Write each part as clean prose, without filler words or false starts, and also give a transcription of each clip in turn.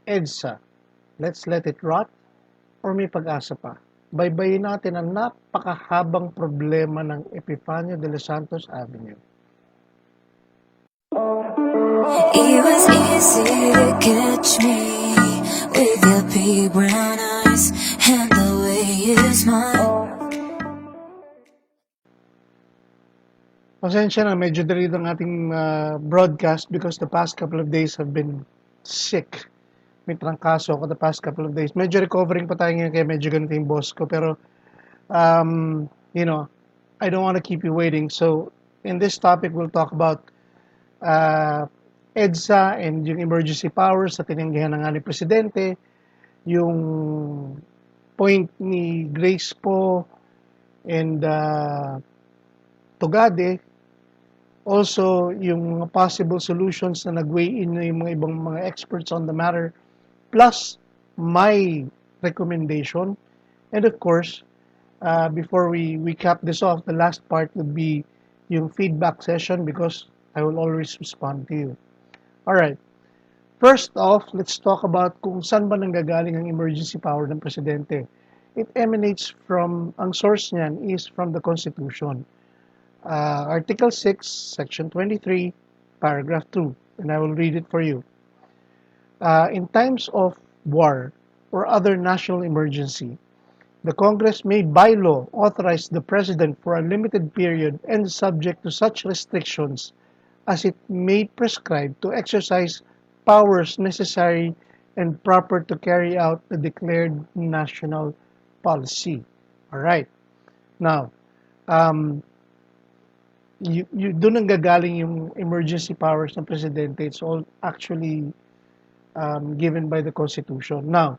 EDSA, let's let it rot or may pag-asa pa? Baybayin natin ang napakahabang problema ng Epifanio de los Santos Avenue. It was easy to catch me with your big brown eyes and the way you smile. Pasensya na, medyo delayed ang ating broadcast because the past couple of days have been sick. May trangkaso ako the past couple of days. Medyo recovering pa tayo ngayon kaya medyo ganito yung boss ko. Pero, you know, I don't want to keep you waiting. So, in this topic, we'll talk about EDSA and yung emergency powers sa tinanggihan ng ni Presidente, yung point ni Grace po and Tugade, also yung mga possible solutions na nag-weigh in na yung mga ibang mga experts on the matter, plus my recommendation. And of course, before we cap this off, the last part would be yung feedback session because I will always respond to you. Alright, first off, let's talk about kung saan ba nanggagaling ang emergency power ng Presidente. It emanates from, ang source niyan is from the Constitution. Article 6, Section 23, Paragraph 2, and I will read it for you. In times of war or other national emergency, the Congress may by law authorize the President for a limited period and subject to such restrictions as it may prescribe to exercise powers necessary and proper to carry out the declared national policy. All right. Now, doon ang gagaling yung emergency powers ng Presidente. It's all actually given by the Constitution. Now,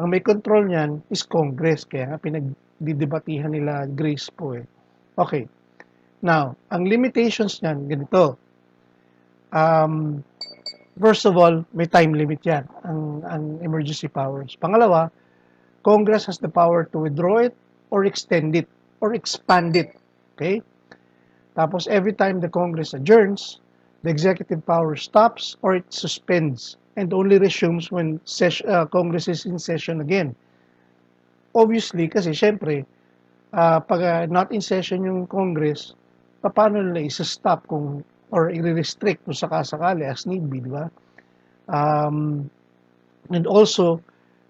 ang may control niyan is Congress. Kaya nga pinagdidebatihan nila Grace po eh. Okay. Now, ang limitations niyan, ganito. First of all, may time limit yan, ang emergency powers. Pangalawa, Congress has the power to withdraw it or extend it or expand it. Okay? Tapos, every time the Congress adjourns, the executive power stops or it suspends and only resumes when Congress is in session again. Obviously, kasi syempre, pag not in session yung Congress, paano nila isa-stop kung or i-restrict kung sakasakali as need be, di ba? And also,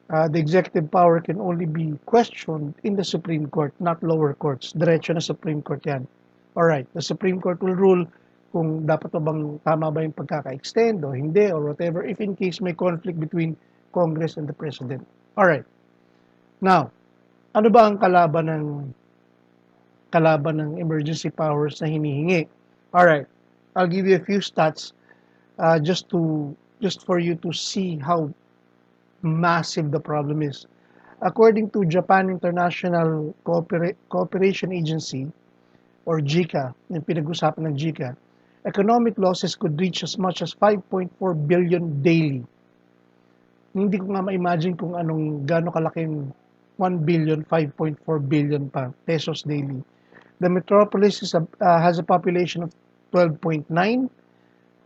the executive power can only be questioned in the Supreme Court, not lower courts. Diretso na Supreme Court yan. Alright, the Supreme Court will rule kung dapat bang tama ba yung pagkaka-extend o hindi or whatever if in case may conflict between Congress and the President. Alright. Now, ano ba ang kalaban ng emergency powers na hinihingi? Alright, I'll give you a few stats just for you to see how massive the problem is. According to Japan International Cooperation Agency, or JICA, yung pinag-usapan ng JICA, economic losses could reach as much as 5.4 billion daily. Hindi ko nga ma-imagine kung gaano kalaking 1 billion, 5.4 billion pa pesos daily. The metropolis has a population of 12.9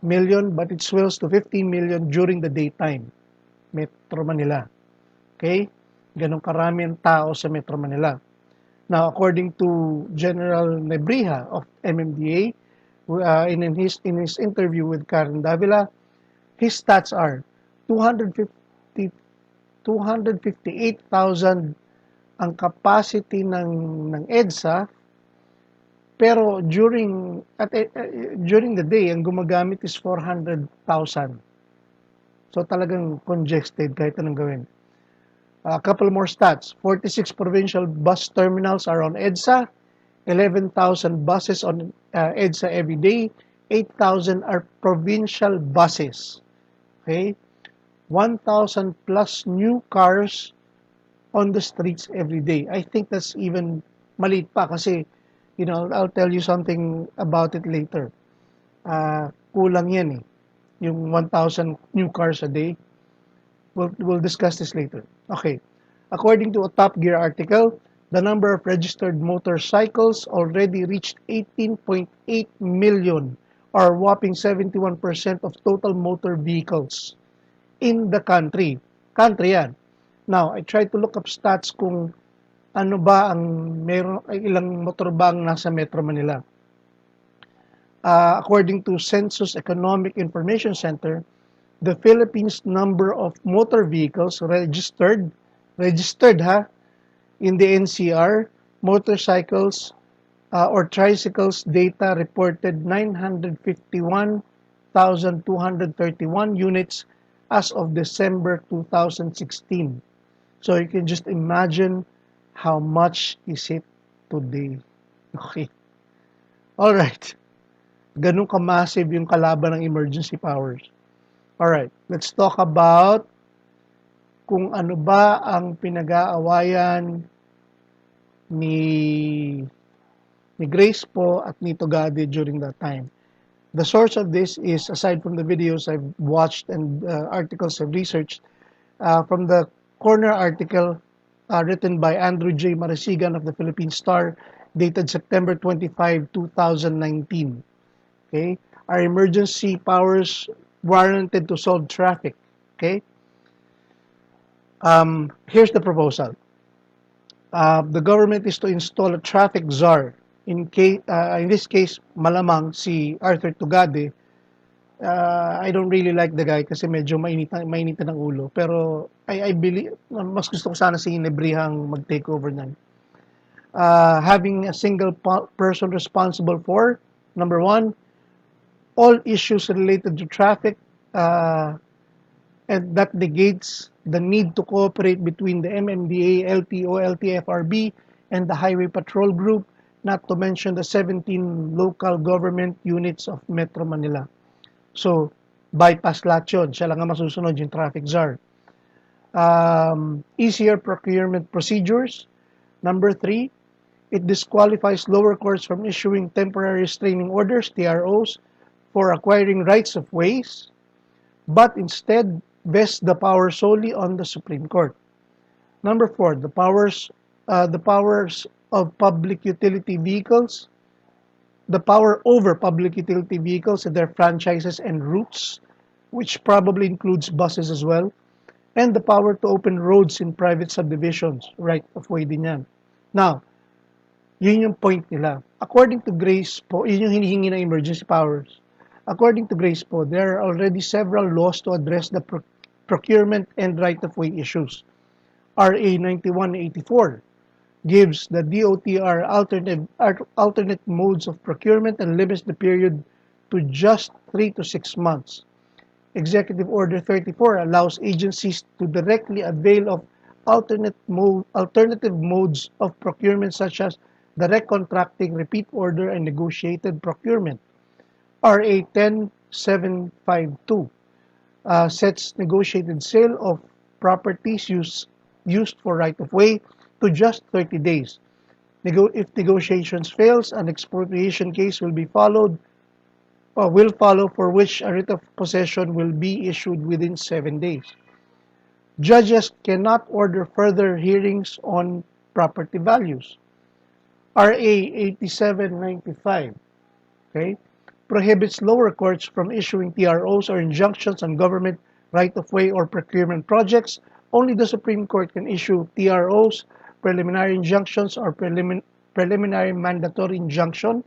million, but it swells to 15 million during the daytime. Metro Manila. Okay? Ganong karami ang tao sa Metro Manila. Now, according to General Nebrija of MMDA, in his interview with Karen Davila, his stats are 258,000 ang capacity ng EDSA, pero during the day, ang gumagamit is 400,000. So talagang congested kahit anong gawin. A couple more stats. 46 provincial bus terminals are on EDSA. 11,000 buses on EDSA every day. 8,000 are provincial buses. Okay? 1,000 plus new cars on the streets every day. I think that's even maliit pa kasi, I'll tell you something about it later. Kulang yan eh. Yung 1,000 new cars a day. We'll discuss this later. Okay. According to a Top Gear article, the number of registered motorcycles already reached 18.8 million, or a whopping 71% of total motor vehicles in the country. country yan. Now, I tried to look up stats kung ano ba ang ilang motor ba ang nasa Metro Manila. According to Census Economic Information Center, the Philippines number of motor vehicles registered in the NCR, motorcycles or tricycles data reported 951,231 units as of December 2016. So you can just imagine how much is it today. Okay. All right. Ganun ka-massive yung kalaban ng emergency powers. All right. Let's talk about kung ano ba ang pinag-aawayan ni Grace po at ni Tugade during that time. The source of this is, aside from the videos I've watched and articles I've researched, from the corner article written by Andrew J. Marasigan of the Philippine Star, dated September 25, 2019. Okay? Are emergency powers warranted to solve traffic? Okay? Here's the proposal. The government is to install a traffic czar. In this case, malamang si Arthur Tugade. I don't really like the guy kasi medyo mainitan ng ulo. Pero I believe, mas gusto ko sana si Inebrihang mag-take over nan. Having a single person responsible for, number one, all issues related to traffic, and that negates the need to cooperate between the MMDA, LTO, LTFRB, and the Highway Patrol Group, not to mention the 17 local government units of Metro Manila. So, bypass lahat yun. Siya lang ang masusunod, yung traffic czar. Easier procurement procedures. Number 3, it disqualifies lower courts from issuing temporary restraining orders, TROs, for acquiring rights of ways, but instead vests the power solely on the Supreme Court. Number 4, the powers of public utility vehicles, the power over public utility vehicles and their franchises and routes, which probably includes buses as well, and the power to open roads in private subdivisions, right of way din yan. Now, yun yung point nila. According to Grace po, yun yung hinihingi ng emergency powers. According to Grace po, there are already several laws to address the procurement and right-of-way issues. RA 9184 gives the DOTR alternate modes of procurement and limits the period to just 3 to 6 months. Executive Order 34 allows agencies to directly avail of alternative modes of procurement such as direct contracting, repeat order, and negotiated procurement. RA 10752 sets negotiated sale of properties used for right-of-way to just 30 days. If negotiations fails, an expropriation case will follow, for which a writ of possession will be issued within 7 days. Judges cannot order further hearings on property values. RA 8795, okay, prohibits lower courts from issuing TROs or injunctions on government right-of-way or procurement projects. Only the Supreme Court can issue TROs, preliminary injunctions, or preliminary mandatory injunction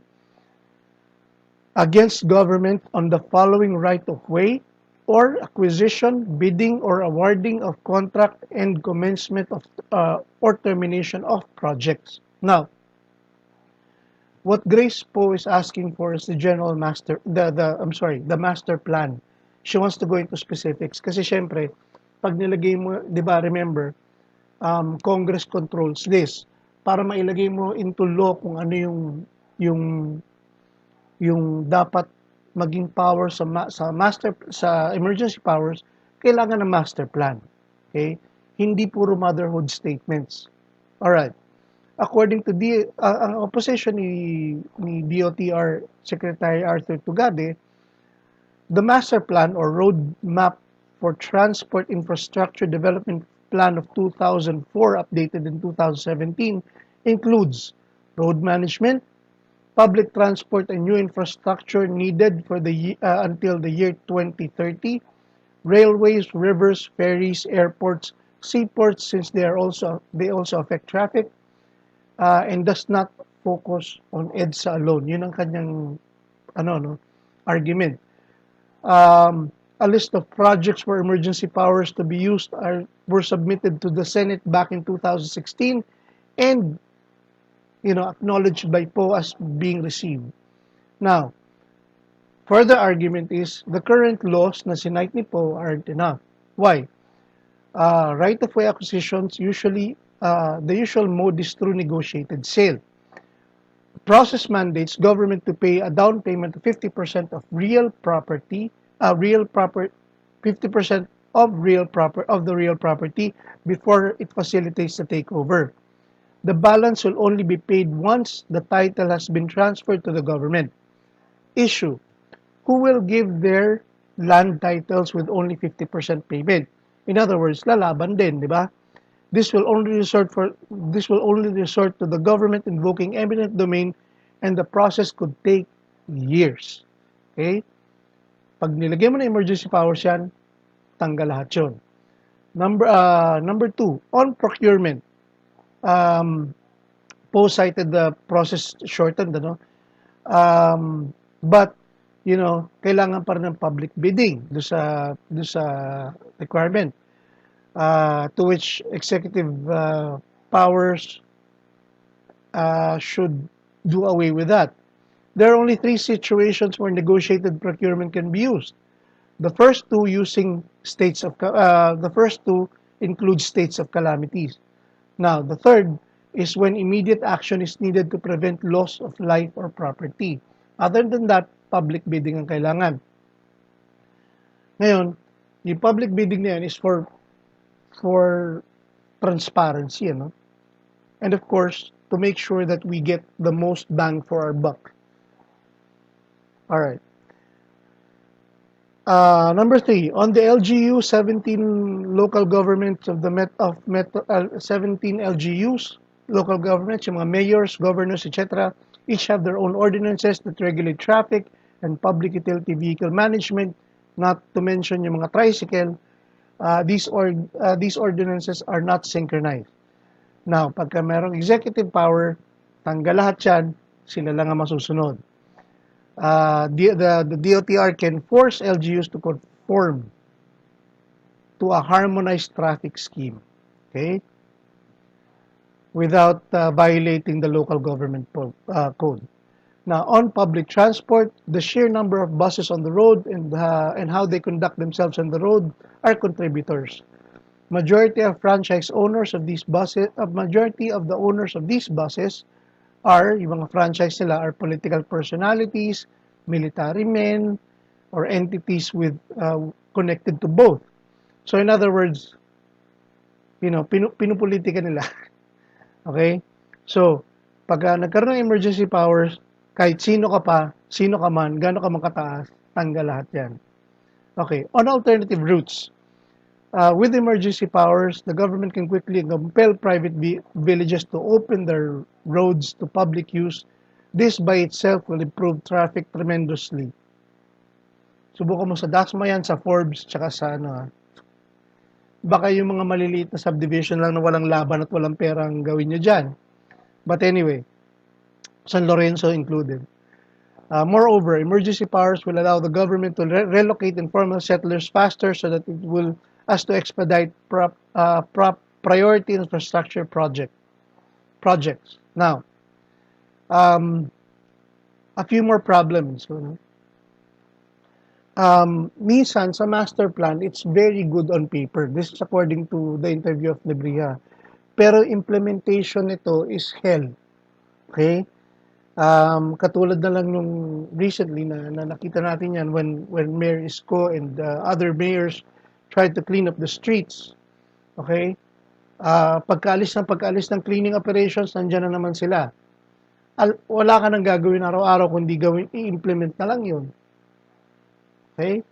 against government on the following right-of-way or acquisition, bidding, or awarding of contract and commencement of or termination of projects. Now, what Grace po is asking for is the master plan. She wants to go into specifics kasi syempre, pag nilagay mo, 'di ba, remember, Congress controls this. Para mailagay mo into law kung ano yung dapat maging power sa emergency powers, kailangan ng master plan. Okay? Hindi puro motherhood statements. All right. According to ang opposition ni DOTR Secretary Arthur Tugade, the master plan or roadmap for transport infrastructure development plan of 2004 updated in 2017 includes road management, public transport and new infrastructure needed for until the year 2030, railways, rivers, ferries, airports, seaports, since they also affect traffic, and does not focus on EDSA alone. Yun ang kanyang argument. A list of projects for emergency powers to be used were submitted to the Senate back in 2016 and acknowledged by PO as being received. Now, further argument is the current laws na sinight ni PO aren't enough. Why? Right-of-way acquisitions the usual mode is through negotiated sale. Process mandates government to pay a down payment of 50% of real property, 50% of the real property before it facilitates the takeover. The balance will only be paid once the title has been transferred to the government. Issue: who will give their land titles with only 50% payment? In other words, lalaban din, di ba? This will only resort to the government invoking eminent domain, and the process could take years. Okay? Pag nilagay mo na emergency powers yan, tanggal lahat yun. Number two, on procurement. Poe cited the process shortened, but kailangan pa rin ng public bidding do sa requirement, to which executive powers should do away with that. There are only 3 situations where negotiated procurement can be used. The first two include states of calamities. Now, the third is when immediate action is needed to prevent loss of life or property. Other than that, public bidding ang kailangan. Ngayon, yung public bidding na yan is for transparency, and of course, to make sure that we get the most bang for our buck. All right. Number 3, on the LGU, 17 local governments of 17 LGUs, local governments, yung mga mayors, governors, etc., each have their own ordinances that regulate traffic and public utility vehicle management, not to mention yung mga tricycle. These ordinances are not synchronized. Now, pagka merong executive power, tanggal lahat yan, sila lang ang masusunod. The DOTR can force LGUs to conform to a harmonized traffic scheme, okay, without violating the local government code. Now, on public transport, the sheer number of buses on the road and how they conduct themselves on the road are contributors. Majority of the owners of these buses are, yung mga franchise nila are political personalities, military men, or entities connected to both. So in other words, pinupolitika nila. Okay? So, pag nagkaroon ng emergency powers, kahit sino ka man, gaano ka man kataas, tanggal lahat yan. Okay, on alternative routes. With emergency powers, the government can quickly compel private villages to open their roads to public use. This by itself will improve traffic tremendously. Subukan mo sa Dasma yan, sa Forbes, tsaka sa baka yung mga maliliit na subdivision lang na walang laban at walang perang gawin nyo dyan. But anyway, San Lorenzo included. Moreover, emergency powers will allow the government to relocate informal settlers faster so that it will to expedite priority infrastructure projects. Now, a few more problems. Minsan sa master plan, it's very good on paper. This is according to the interview of Nebriha. Pero implementation nito is hell. Okay? Katulad na lang nung recently na nakita natin yan when Mayor Isko and other mayors tried to clean up the streets. Okay? Pagkaalis ng cleaning operations, nandiyan na naman sila. Wala ka nang gagawin araw-araw kundi i-implement na lang yun. Okay?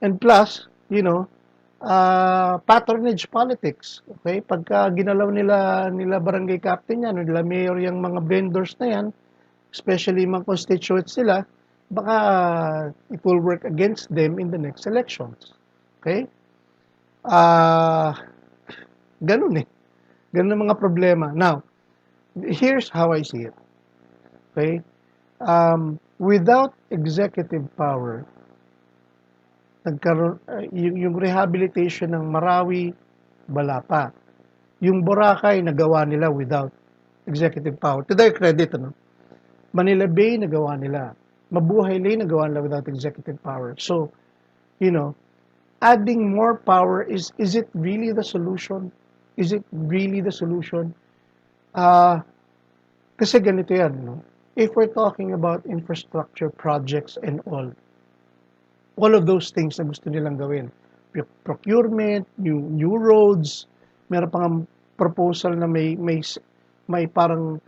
And plus, patronage politics. Okay? Pagka ginalaw nila barangay captain yan, nila mayor yung mga vendors na yan, especially mga constituents nila, baka it will work against them in the next elections. Okay? Ganun eh. Ganun ang mga problema. Now, here's how I see it. Okay? Without executive power, nagkaroon, yung rehabilitation ng Marawi, wala pa. Yung Boracay, nagawa nila without executive power. To their credit, ano? Manila Bay, nagawa nila. Mabuhay Lane, nagawa nila without executive power. So, you know, adding more power is it really the solution? Is it really the solution? Kasi ganito yan, no? If we're talking about infrastructure projects and all of those things na gusto nilang gawin, procurement, new roads, meron pang proposal na may parang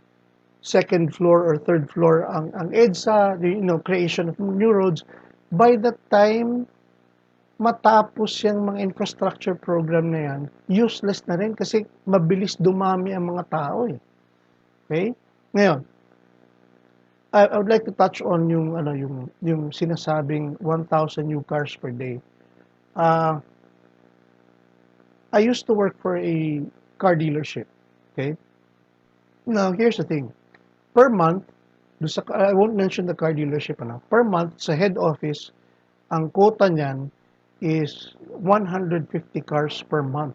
second floor or third floor ang EDSA, creation of new roads. By the time matapos yung mga infrastructure program na yan, useless na rin kasi mabilis dumami ang mga tao eh. Okay? Ngayon, I would like to touch on yung sinasabing 1,000 new cars per day. I used to work for a car dealership. Okay? Now, here's the thing. Per month, I won't mention the car dealership, per month sa head office, ang quota niyan is 150 cars per month.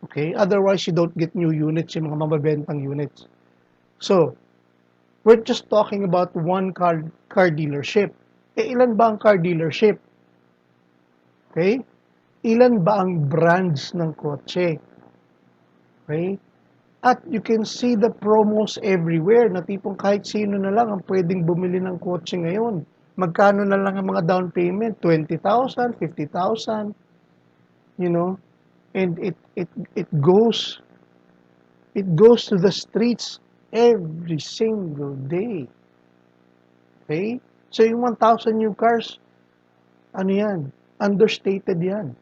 Okay? Otherwise, you don't get new units, yung mga mababentang units. So, we're just talking about one car dealership. Ilan ba ang car dealership? Okay? Ilan ba ang brands ng kotse? Okay? At you can see the promos everywhere na tipong kahit sino na lang ang pwedeng bumili ng kotse ngayon. Magkano na lang ang mga down payment? 20,000, 50,000, and it goes to the streets every single day. Okay? So yung 1,000 new cars, ano yan? Understated yan.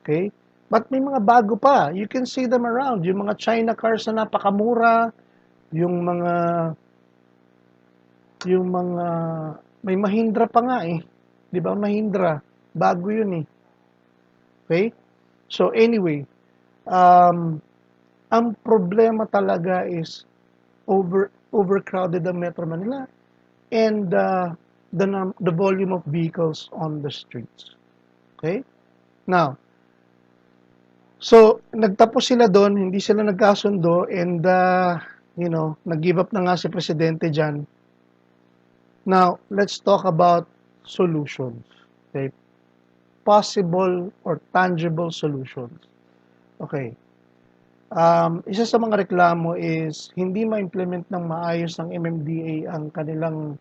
Okay? But may mga bago pa. You can see them around. Yung mga China cars na napakamura, yung mga may Mahindra pa nga eh. 'Di ba? Mahindra, bago 'yun eh. Okay? So anyway, ang problema talaga is overcrowded ang Metro Manila and the volume of vehicles on the streets. Okay? Now, so nagtapos sila doon, hindi sila nagkasundo and nag-give up na nga si presidente diyan. Now, let's talk about solutions. Okay? Possible or tangible solutions. Okay. Isa sa mga reklamo is hindi ma-implement ng maayos ng MMDA ang kanilang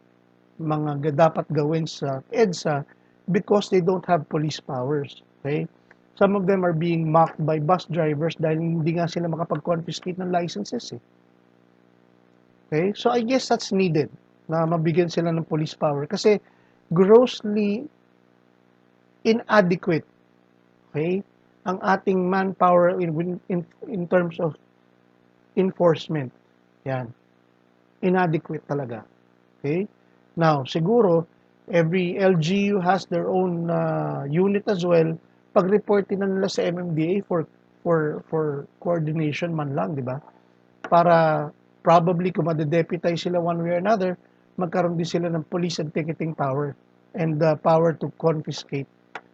mga dapat gawin sa EDSA because they don't have police powers. Okay? Some of them are being mocked by bus drivers dahil hindi nga sila makapag-confiscate ng licenses. Okay? So I guess that's needed na mabigyan sila ng police power kasi grossly inadequate, okay, ang ating manpower in terms of enforcement. Yan. Inadequate talaga. Okay? Now, siguro, every LGU has their own unit as well. Pag-reportin na nila sa MMDA for coordination man lang, di ba? Para probably kung ma-deputize sila one way or another, magkaroon din sila ng police and ticketing power and the power to confiscate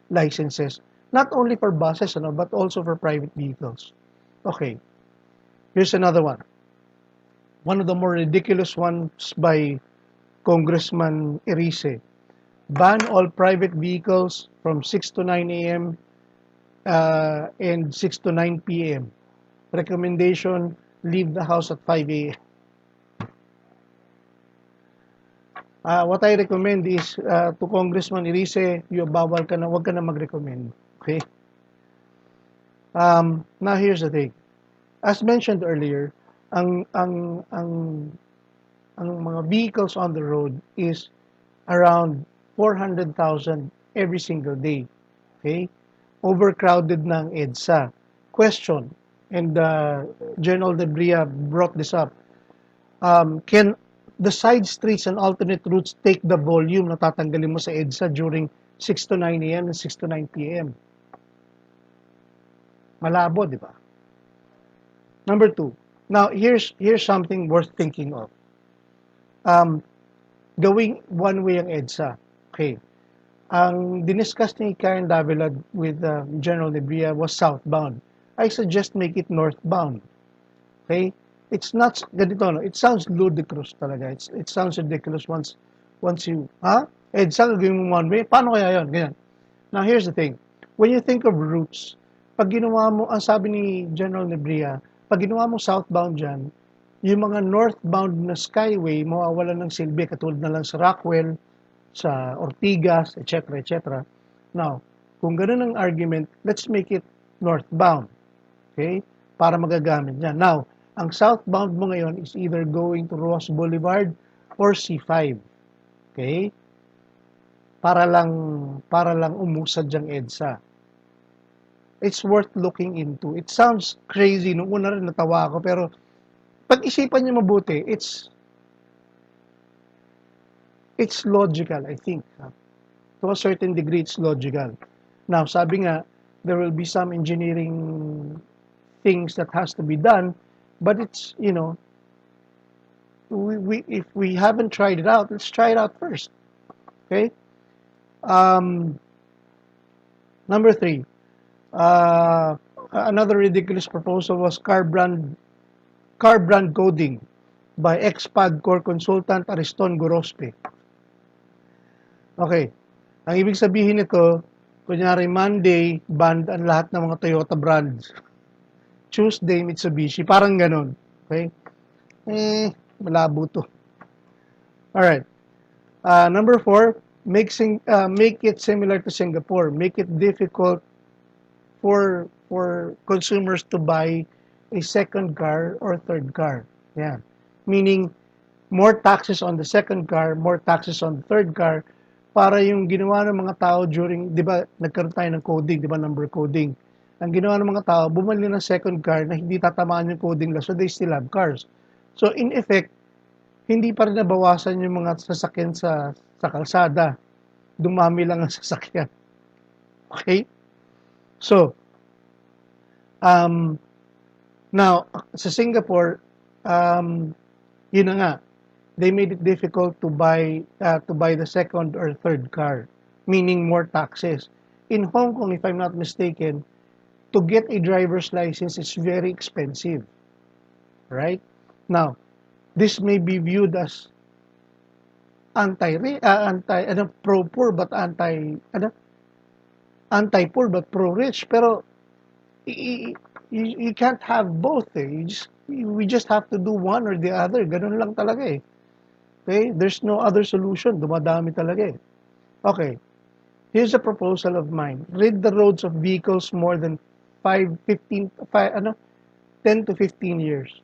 licenses, not only for buses, but also for private vehicles. Okay, here's another one. One of the more ridiculous ones by Congressman EDSA. Ban all private vehicles from 6 to 9 a.m. And 6 to 9 p.m. Recommendation, leave the house at 5 a.m. What I recommend is to Congressman EDSA, bawal ka na, wag ka na mag-recommend. Okay? Now here's the thing. As mentioned earlier, ang mga vehicles on the road is around 400,000 every single day. Okay? Overcrowded ng EDSA. Question, and General Debria brought this up. Can the side streets and alternate routes take the volume na tatanggalin mo sa EDSA during 6 to 9 a.m. and 6 to 9 p.m. Malabo, di ba? Number two, now here's something worth thinking of. Um, Gawing one-way ang EDSA. Okay. Ang diniscuss ni Karen Davila with General Nebria was southbound. I suggest make it northbound. Okay? It's not ganito, no? It sounds ludicrous talaga. It sounds ridiculous once you, EDSA gagawin mo one way. Paano kaya 'yon? Ganyan. Now here's the thing. When you think of routes, pag ginawa mo, ang sabi ni General Nebria, pag ginawa mo southbound diyan, yung mga northbound na skyway mawawalan ng silbi katulad na lang sa Rockwell, sa Ortigas, etc., etc. Now, kung ganun ang argument, let's make it northbound. Okay? Para magagamit niya. Now, ang southbound mo ngayon is either going to Ross Boulevard or C5. Okay? Para lang umusad yung EDSA. It's worth looking into. It sounds crazy. Nung una rin natawa ako, pero pag-isipan niyo mabuti, it's logical, I think. To a certain degree, it's logical. Now, sabi nga, there will be some engineering things that has to be done, but it's, if we haven't tried it out, let's try it out first. Okay? Number three, another ridiculous proposal was car brand coding by ex-PAD core consultant Ariston Gorospe. Okay. Ang ibig sabihin nito, kunyari Monday, banned ang lahat ng mga Toyota brands. Tuesday, Mitsubishi. Parang ganun. Okay? Malabo to. Alright. Number four, make it similar to Singapore. Make it difficult for consumers to buy a second car or third car. Yeah. Meaning, more taxes on the second car, more taxes on the third car, para yung ginawa ng mga tao during, di ba, nagkaroon tayo ng coding, di ba, number coding. Ang ginawa ng mga tao, bumili ng second car na hindi tatamaan yung coding lang, so they still have cars. So, in effect, hindi pa rin nabawasan yung mga sasakyan sa kalsada. Dumami lang ang sasakyan. Okay? So, now, sa Singapore, yun na nga, they made it difficult to buy the second or third car, meaning more taxes. In Hong Kong, if I'm not mistaken, to get a driver's license is very expensive, right? Now, this may be viewed as pro-poor but anti-poor but pro-rich, pero you can't have both. We just have to do one or the other. Ganun lang talaga eh. Okay? There's no other solution. Dumadami talaga eh. Okay. Here's a proposal of mine. Rid the roads of vehicles more than 10 to 15 years.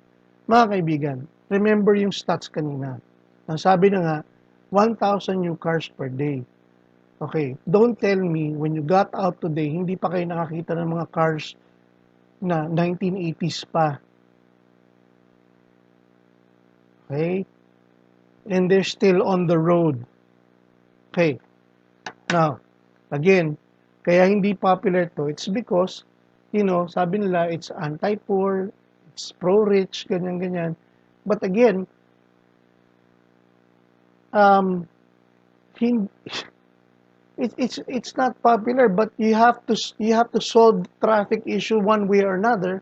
Mga kaibigan, remember yung stats kanina. Ang sabi na nga, 1,000 new cars per day. Okay, don't tell me when you got out today, hindi pa kayo nakakita ng mga cars na 1980s pa. Okay? And they're still on the road. Okay. Now, again, kaya hindi popular to, it's because, sabi nila, it's anti-poor, it's pro-rich, ganyan-ganyan. But again, it's not popular, but you have to solve the traffic issue one way or another.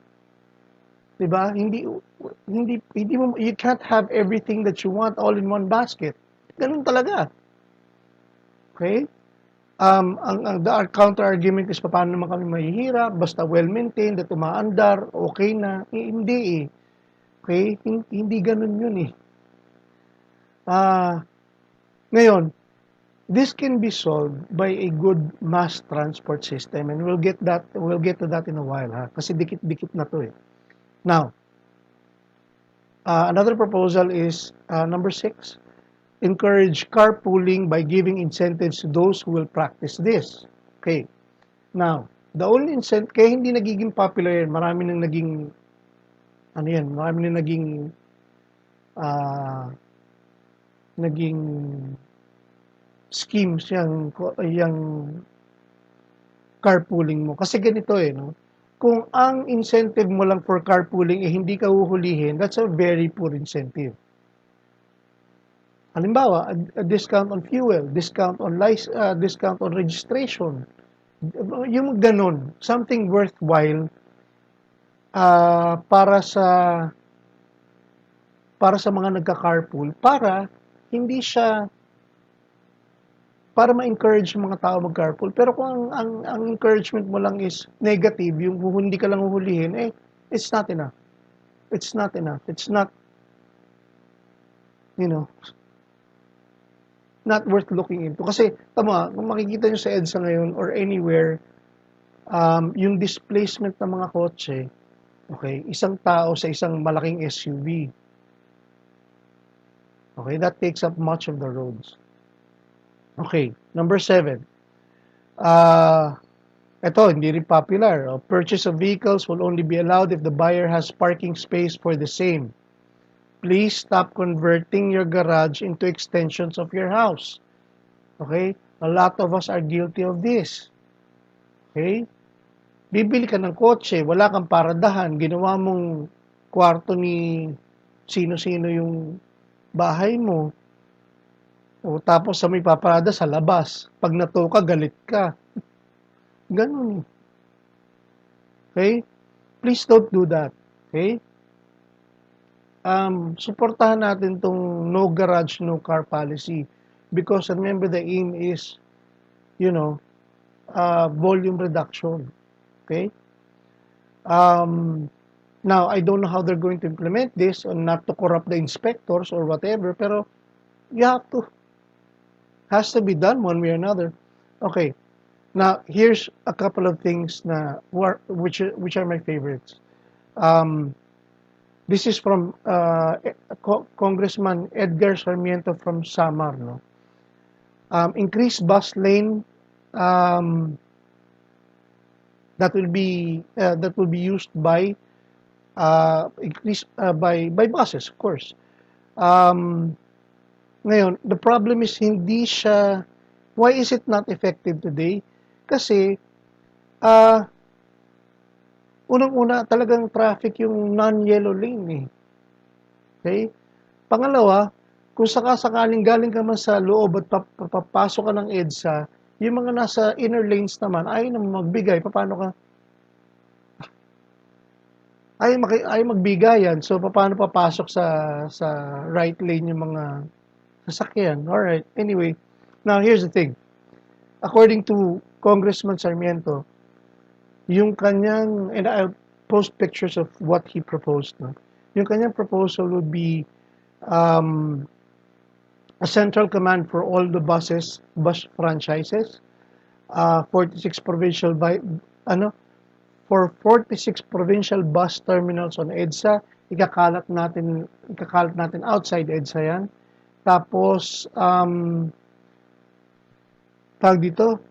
Diba? You can't have everything that you want all in one basket. Ganun talaga. Okay? Our counter-argument is paano naman kami mahihirap, basta well-maintained at umaandar, okay na. Hindi eh. Okay? Hindi ganun yun eh. Ngayon, this can be solved by a good mass transport system, and we'll get to that in a while, kasi dikit-dikit na to eh. Now, another proposal is number 6. Encourage carpooling by giving incentives to those who will practice this. Okay. Now, the only incentive, kaya hindi nagiging popular yan, marami nang naging schemes yung carpooling mo. Kasi ganito no? Kung ang incentive mo lang for carpooling hindi ka huhulihin, that's a very poor incentive. Halimbawa, a discount on fuel, discount on registration. Yung ganon, something worthwhile para sa mga nagka-carpool hindi siya para ma-encourage yung mga tao mag-carpool. Pero kung ang encouragement mo lang is negative, yung hindi ka lang huhulihin, it's not enough. It's not enough. It's not, you know, not worth looking into. Kasi, tama, kung makikita nyo sa EDSA ngayon or anywhere, yung displacement ng mga kotse, okay, isang tao sa isang malaking SUV. Okay, that takes up much of the roads. Okay, number 7. Ito, hindi rin popular. Purchase of vehicles will only be allowed if the buyer has parking space for the same. Please stop converting your garage into extensions of your house. Okay? A lot of us are guilty of this. Okay? Bibili ka ng kotse, wala kang paradahan, ginawa mong kwarto ni sino-sino yung bahay mo. O tapos sa may paparada sa labas. Pag natuka, galit ka. Ganun. Okay? Please don't do that. Okay? Suportahan natin tong no garage, no car policy. Because remember, the aim is, volume reduction. Okay? Now, I don't know how they're going to implement this, or not to corrupt the inspectors or whatever, pero you have to. Has to be done one way or another. Okay. Now, here's a couple of things which are my favorites. This is from Congressman Edgar Sarmiento from Samar. No? Increased bus lane that will be used by by buses, of course. Ngayon, the problem is why is it not effective today? Kasi unang-una talagang traffic yung non-yellow lane eh. Okay? Pangalawa, kung sakasakaling galing ka man sa loob at papasok ka ng EDSA, yung mga nasa inner lanes naman, ayaw naman magbigay. Paano ka? Ayaw magbigayan. So, paano papasok sa right lane yung mga sasakyan? Alright. Anyway, now here's the thing. According to Congressman Sarmiento, yung kanyang, and I'll post pictures of what he proposed. No? Yung kanyang proposal would be a central command for all the bus franchises, 46 provincial for 46 provincial bus terminals on EDSA, ikakalat natin outside EDSA yan. Tapos tawag dito,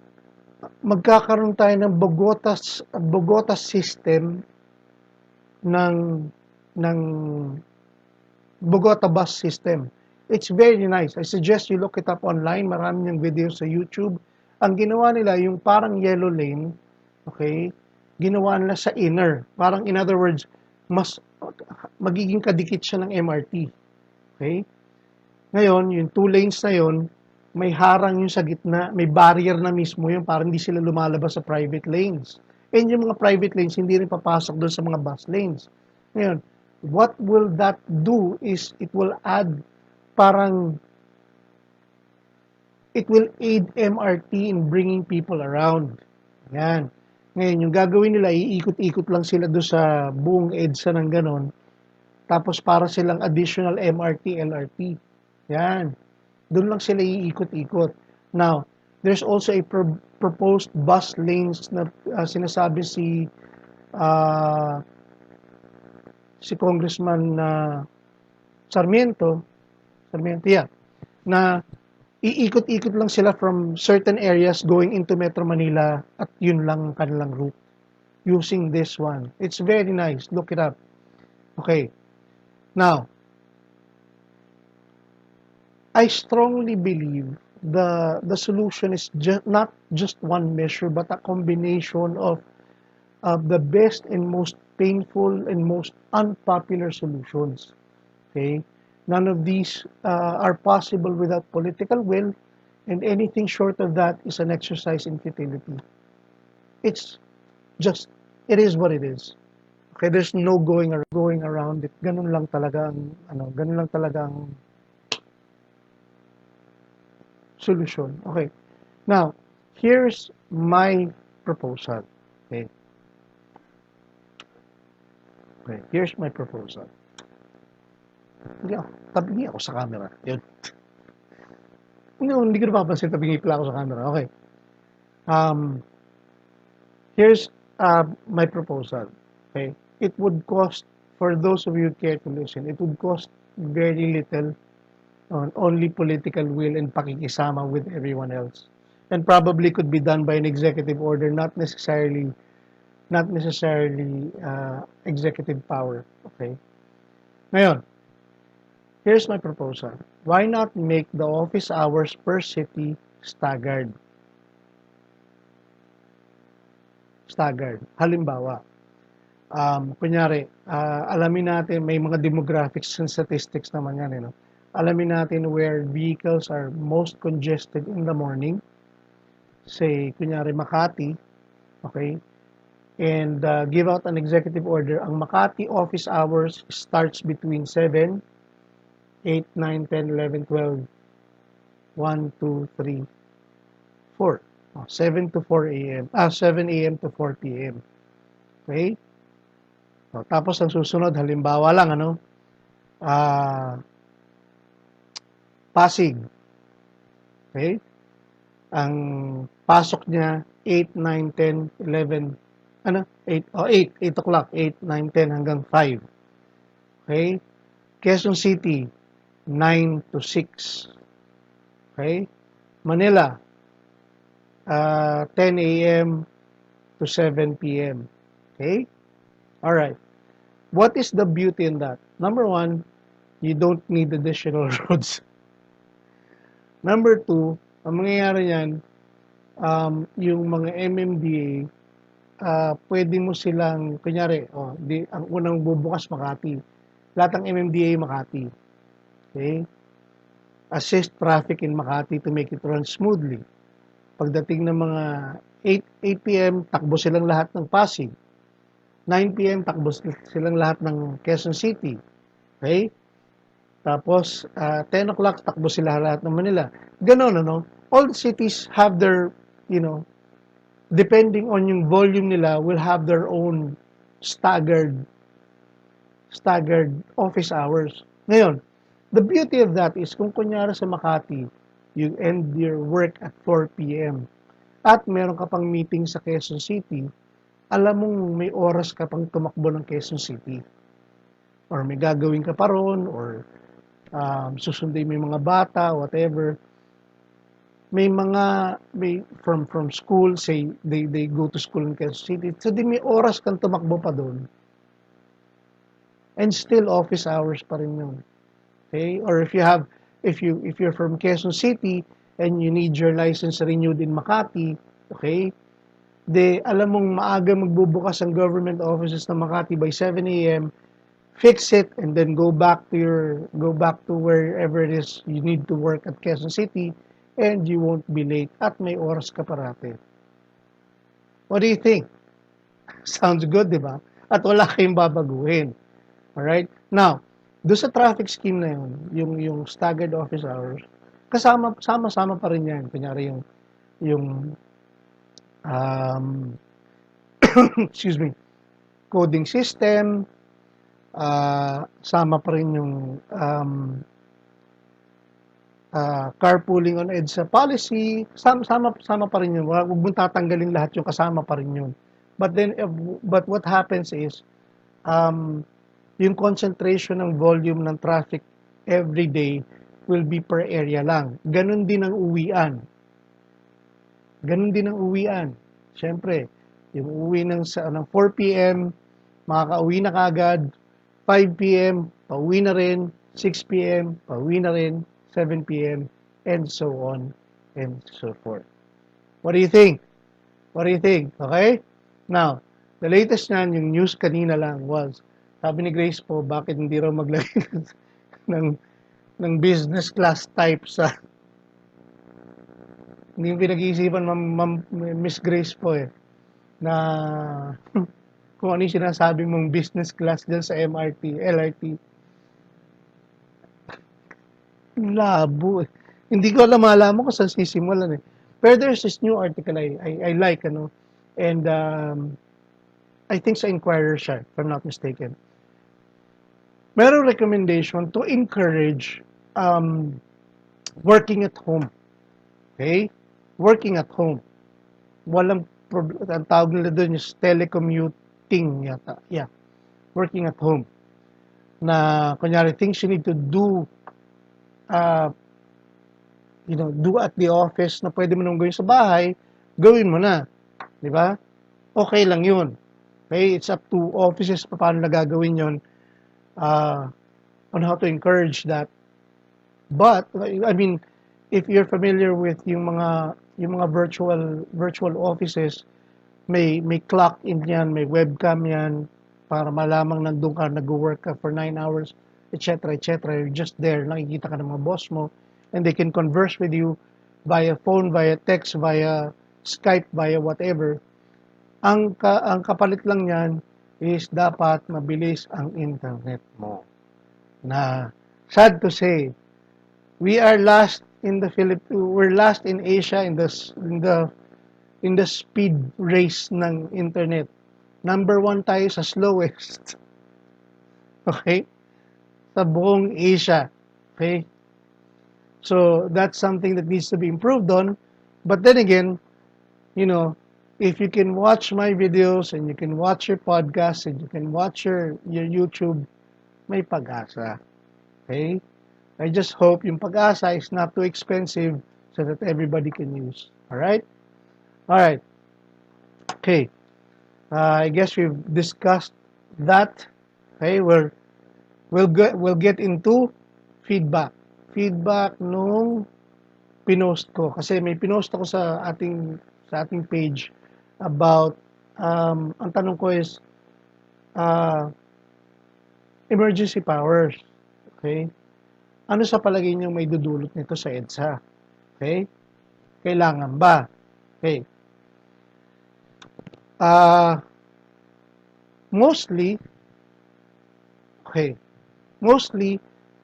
magkakaroon tayo ng Bogota system ng Bogota bus system. It's very nice. I suggest you look it up online. Marami ng videos sa YouTube. Ang ginawa nila, yung parang yellow lane, okay, ginawa nila sa inner. Parang in other words, magiging kadikit siya ng MRT. Okay? Ngayon, yung 2 lanes na yon, may harang yung sa gitna, may barrier na mismo yun para hindi sila lumalabas sa private lanes. And yung mga private lanes, hindi rin papasok doon sa mga bus lanes. Ngayon, what will that do is it will aid MRT in bringing people around. Yan. Ngayon, yung gagawin nila, iikot-ikot lang sila doon sa buong EDSA ng ganon. Tapos para silang additional MRT, LRT. Yan. Doon lang sila iikot-ikot. Now, there's also a proposed bus lanes na sinasabi si Congressman Sarmiento, yeah, na iikot-ikot lang sila from certain areas going into Metro Manila at yun lang kanilang route using this one. It's very nice. Look it up. Okay. Now, I strongly believe the solution is not just one measure, but a combination of the best and most painful and most unpopular solutions. Okay, none of these are possible without political will, and anything short of that is an exercise in futility. It's just, it is what it is. Okay, there's no going around it. Ganun lang talaga ang ganun lang talaga ang solution. Okay. Now, here's my proposal. Okay. Okay, here's my proposal. Tabingi ako sa camera. Yun. Hindi ko napapansin, tabingi pala ako sa camera. Okay. Um, here's my proposal. Okay. It would cost, for those of you who care to listen, it would cost very little on only political will and pakikisama with everyone else. And probably could be done by an executive order, not necessarily executive power. Okay. Ngayon, here's my proposal. Why not make the office hours per city staggered? Staggered. Halimbawa, kunyari, alamin natin, may mga demographics and statistics naman yan, no? Alamin natin where vehicles are most congested in the morning. Say, kunyari, Makati, okay? And give out an executive order. Ang Makati office hours starts between 7, 8, 9, 10, 11, 12, 1, 2, 3, 4. 7 to 4 a.m. 7 a.m. to 4 p.m. Okay? Tapos ang susunod, halimbawa lang, Pasig. Okay? Ang pasok niya, 8, 9, 10, 11, 8 o'clock, 8, 9, 10 hanggang 5. Okay? Quezon City, 9 to 6. Okay? Manila, 10 a.m. to 7 p.m. Okay? All right. What is the beauty in that? Number one, you don't need additional roads. Number two, ang mangyayari yan, yung mga MMDA, pwede mo silang, kunyari, ang unang bubukas Makati. Lahat ng MMDA Makati. Okay? Assist traffic in Makati to make it run smoothly. Pagdating ng mga 8 p.m., takbo silang lahat ng Pasig. 9 p.m., takbo silang lahat ng Quezon City. Okay? Tapos, 10 o'clock, takbo sila lahat ng Manila. Ganon, All the cities have their, depending on yung volume nila, will have their own staggered office hours. Ngayon, the beauty of that is, kung kunyari sa Makati, you end your work at 4 p.m. at meron ka pang meeting sa Quezon City, alam mong may oras ka pang tumakbo ng Quezon City. Or may gagawin ka pa ron, or susundin mo yung mga bata, whatever. May from school, say, they go to school in Quezon City, so di may oras kang tumakbo pa doon. And still office hours pa rin yun. Okay? Or if you're from Quezon City and you need your license renewed in Makati, okay? Alam mong maaga magbubukas ang government offices ng Makati by 7 a.m., fix it and then go back to wherever it is you need to work at Quezon City, and you won't be late at may oras ka parate. What do you think? Sounds good, di ba? At wala kayong babaguhin. Alright? Now, doon sa traffic scheme na yun, yung staggered office hours, sama pa rin yan. Kunyari yung excuse me, coding system, sama pa rin yung carpooling on EDSA policy, sama pa rin yun. Huwag mong tatanggalin lahat, yung kasama pa rin yun. But what happens is, yung concentration ng volume ng traffic every day will be per area lang. Ganun din ang uwian. Siyempre, yung uwi ng 4 p.m., makaka-uwi na kagad, 5 p.m., pauwi na rin, 6 p.m., pauwi na rin, 7 p.m., and so on. and so forth. What do you think? What do you think? Okay? Now, the latest niyan, yung news kanina lang was, sabi ni Grace po, bakit hindi raw maglagay ng, ng business class type sa, hindi yung pinag-iisipan, Miss Grace po eh, na kung ano yung sinasabi mong business class dyan sa MRT, LRT, labo eh. Hindi ko alam, malaman ko saan sisimulan eh. Pero there's this new article I like, ano, and I think sa Inquirer siya, if I'm not mistaken. Merong recommendation to encourage um, working at home. Okay? Working at home. Walang ang tawag nila doon is telecommuting yata. Yeah. Working at home. Na kunyari things you need to do uh, do at the office na pwede mo nang gawin sa bahay, gawin mo na. Di ba? Okay lang yun. Okay? It's up to offices pa paano nagagawin yun uh, on how to encourage that. But, I mean, if you're familiar with yung mga virtual offices, may clock in yan, may webcam yan, para malamang nandun ka, nag-work ka for 9 hours, etc., etc. You're just there, nakikita ka ng mga boss mo, and they can converse with you via phone, via text, via Skype, via whatever. Ang kapalit lang yan is dapat mabilis ang internet mo. Na, sad to say, we are last in the we're last in Asia in the speed race ng internet. Number 1 tayo sa slowest. Okay? Sa buong Asia. Okay? So, that's something that needs to be improved on. But then again, if you can watch my videos and you can watch your podcast and you can watch your YouTube, may pag-asa. Okay? I just hope yung pag-asa is not too expensive so that everybody can use. Alright? Alright. Okay. I guess we've discussed that. Okay, we'll get into feedback. Feedback nung pinost ko kasi may pinost ako sa ating page about ang tanong ko is emergency powers. Okay? Ano sa palagay niyo may dudulot nito sa EDSA? Okay? Kailangan ba? Okay. Mostly,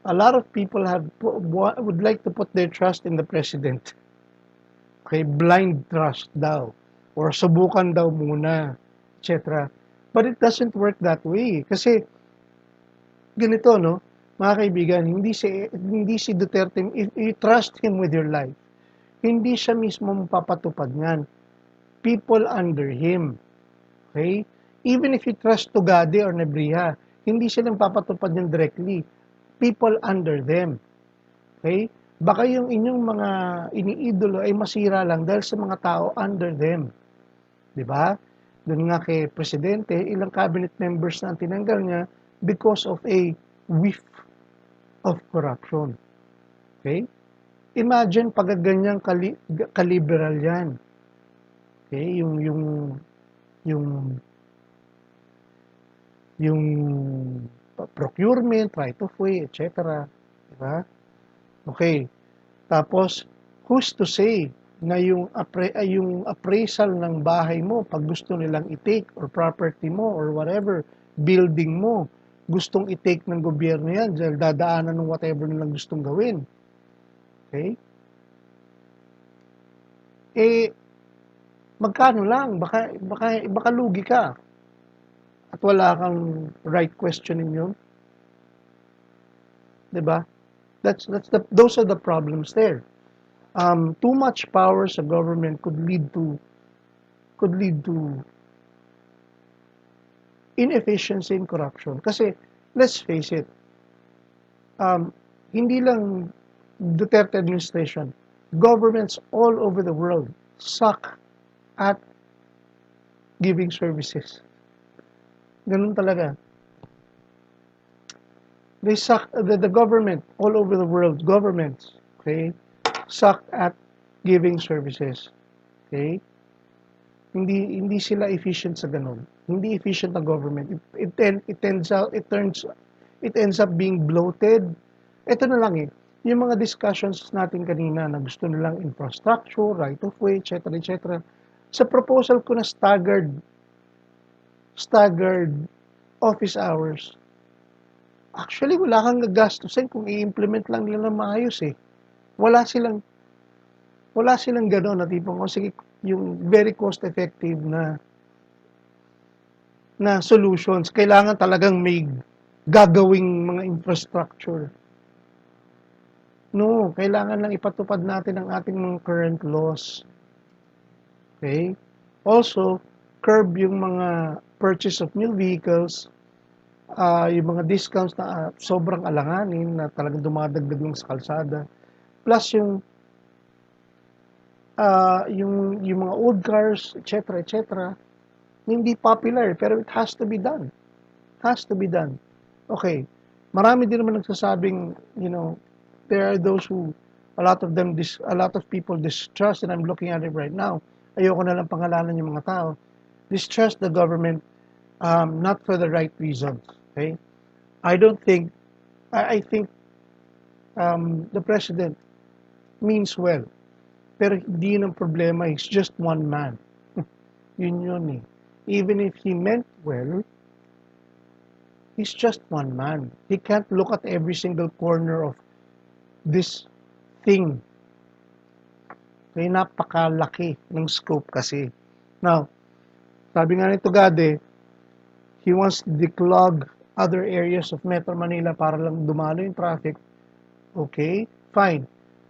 a lot of people would like to put their trust in the president. Okay, blind trust daw. Or subukan daw muna, etc. But it doesn't work that way. Kasi, ganito, no? Mga kaibigan, hindi si Duterte, if you trust him with your life, hindi siya mismo mapapatupad niyan. People under him. Okay? Even if you trust Tugade or Nebriha, hindi sila papatupad niyan directly. People under them. Okay? Baka yung inyong mga iniidolo ay masira lang dahil sa mga tao under them. Diba? Doon nga kay Presidente, ilang cabinet members na ang tinanggal niya because of a whiff of corruption. Okay? Imagine pag ganyang kaliberal yan. Okay? Yung procurement, right of way, etc. Diba? Okay. Tapos, who's to say na yung appraisal ng bahay mo, pag gusto nilang i-take, or property mo, or whatever, building mo, gustong i-take ng gobyerno yan, dahil dadaanan ng whatever nilang gustong gawin. Okay? Magkano lang? Baka lugi ka. At wala kang right questioning yun. Diba? Those are the problems there. Too much power sa government could lead to inefficiency and corruption. Kasi, let's face it, hindi lang Duterte administration, governments all over the world suck at giving services. Ganun talaga. They suck, the government all over the world, governments, okay, suck at giving services. Okay? Hindi sila efficient sa ganun. Hindi efficient ang government. It ends up being bloated. Ito na lang eh. Yung mga discussions natin kanina na gusto nilang infrastructure, right of way, etc. etc. Sa proposal ko na staggered office hours. Actually, wala kang gagastusin kung i-implement lang nila ng maayos eh. Wala silang wala silang gano'n na tipong, oh, sige, yung very cost effective na solutions. Kailangan talagang may gagawing mga infrastructure. No, kailangan lang ipatupad natin ang ating mga current laws. Okay? Also, curb yung mga purchase of new vehicles, yung mga discounts na sobrang alanganin na talagang dumadagdag lang sa kalsada. Plus yung mga old cars, etc., etc., hindi popular, pero it has to be done. Has to be done. Okay, marami din naman nagsasabing, there are those who, a lot of people distrust, and I'm looking at it right now, ayoko na lang pangalanan yung mga tao, distrust the government, not for the right reasons. Okay? I don't think, I think the president means well, pero hindi yun ang problema, he's just one man. Yun eh. Even if he meant well, he's just one man. He can't look at every single corner of this thing. Kaya napakalaki ng scope kasi. Now, sabi nga nito Gade, he wants to declog other areas of Metro Manila para lang dumalo yung traffic. Okay, fine.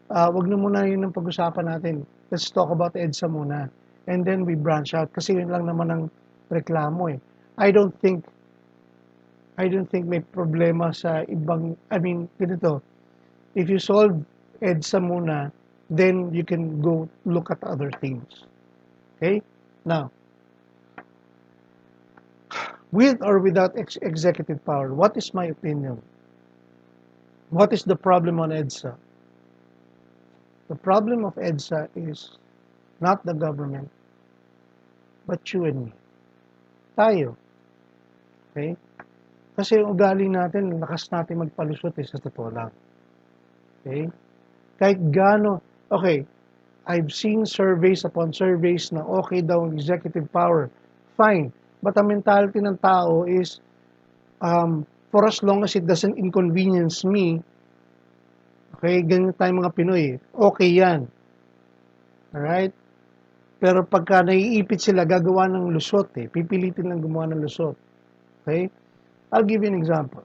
Wag na muna yun ang pag-usapan natin. Let's talk about EDSA muna. And then we branch out. Kasi yun lang naman ang reklamo eh. I don't think may problema sa ibang, ganito, if you solve EDSA muna, then you can go look at other things. Okay? Now, with or without executive power, what is my opinion? What is the problem on EDSA? The problem of EDSA is not the government, but you and me. Tayo. Okay? Kasi yung ugali natin, lakas natin magpalusot sa totoo lang. Okay? Kahit okay, I've seen surveys upon surveys na okay daw ang executive power. Fine. But ang mentality ng tao is, for as long as it doesn't inconvenience me, okay, ganyan tayong mga Pinoy, okay yan. Alright? Pero pagka naiipit sila, gagawa ng lusot pipilitin lang gumawa ng lusot. Okay? I'll give you an example.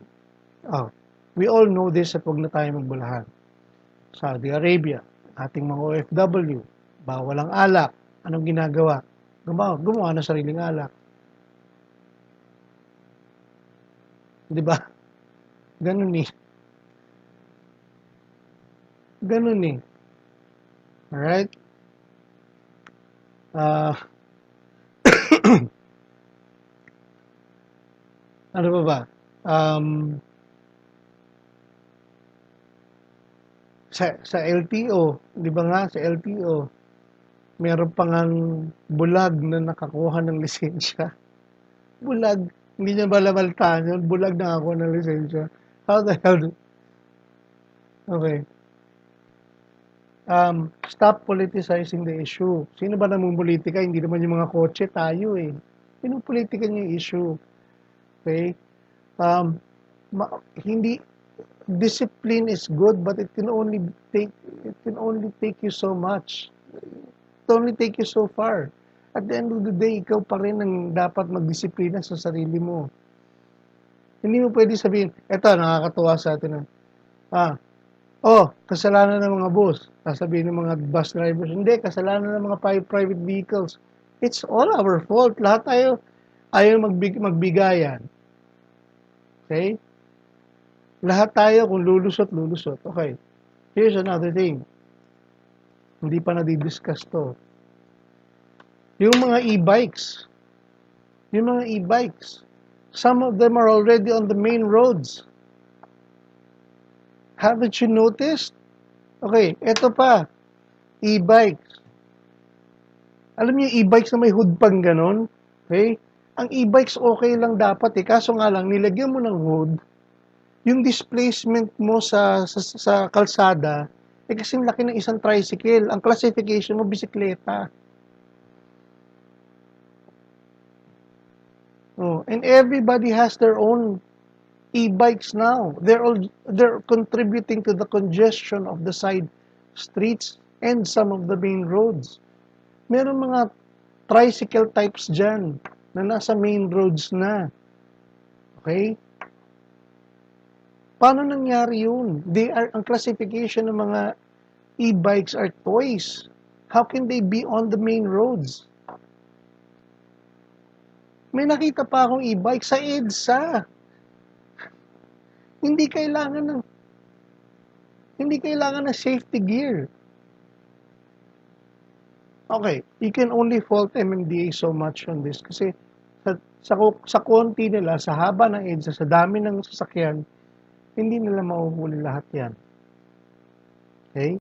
We all know this at huwag na tayo magbulahan. Saudi Arabia, ating mga OFW, bawal ang alak. Anong ginagawa? Gumawa ng sariling alak. Di ba? Ganun eh. Ganun eh. Alright? Ano ba? Sa LTO, di ba nga, sa LTO, meron pang bulag na nakakuha ng lisensya. Bulag. Hindi niya balabaltaan yun. Bulag na ako ng lisensya. How the hell? Okay. Stop politicizing the issue. Sino ba namumulitika? Hindi naman yung mga kotse, tayo eh. Pinupolitika niya yung issue. Okay? Hindi, discipline is good, but it can only take you so much. It only take you so far. At the end of the day, ikaw pa rin ang dapat magdisiplina sa sarili mo. Hindi mo pwede sabihin, eto, nakakatuwa sa atin. Kasalanan ng mga bus. Sasabihin ng mga bus drivers, hindi, kasalanan ng mga private vehicles. It's all our fault. Lahat tayo ayaw magbigayan. Okay? Lahat tayo kung lulusot. Okay. Here's another thing. Hindi pa nadidiscuss to. Yung mga e-bikes. Some of them are already on the main roads. Haven't you noticed? Okay, eto pa. E-bikes. Alam niyo yung e-bikes na may hood pang ganon? Okay? Ang e-bikes okay lang dapat eh. Kaso nga lang, nilagyan mo ng hood, yung displacement mo sa kalsada, eh kasing laki ng isang tricycle. Ang classification mo, bisikleta. Oh, and everybody has their own e-bikes now. They're contributing to the congestion of the side streets and some of the main roads. Meron mga tricycle types dyan na nasa main roads na. Okay? Paano nangyari yun? Ang classification ng mga e-bikes are toys. How can they be on the main roads? May nakita pa akong e-bike sa EDSA. Hindi kailangan ng safety gear. Okay, you can only fault MMDA so much on this kasi sa konti nila, sa haba ng EDSA, sa dami ng sasakyan, hindi nila mahuhuli lahat yan.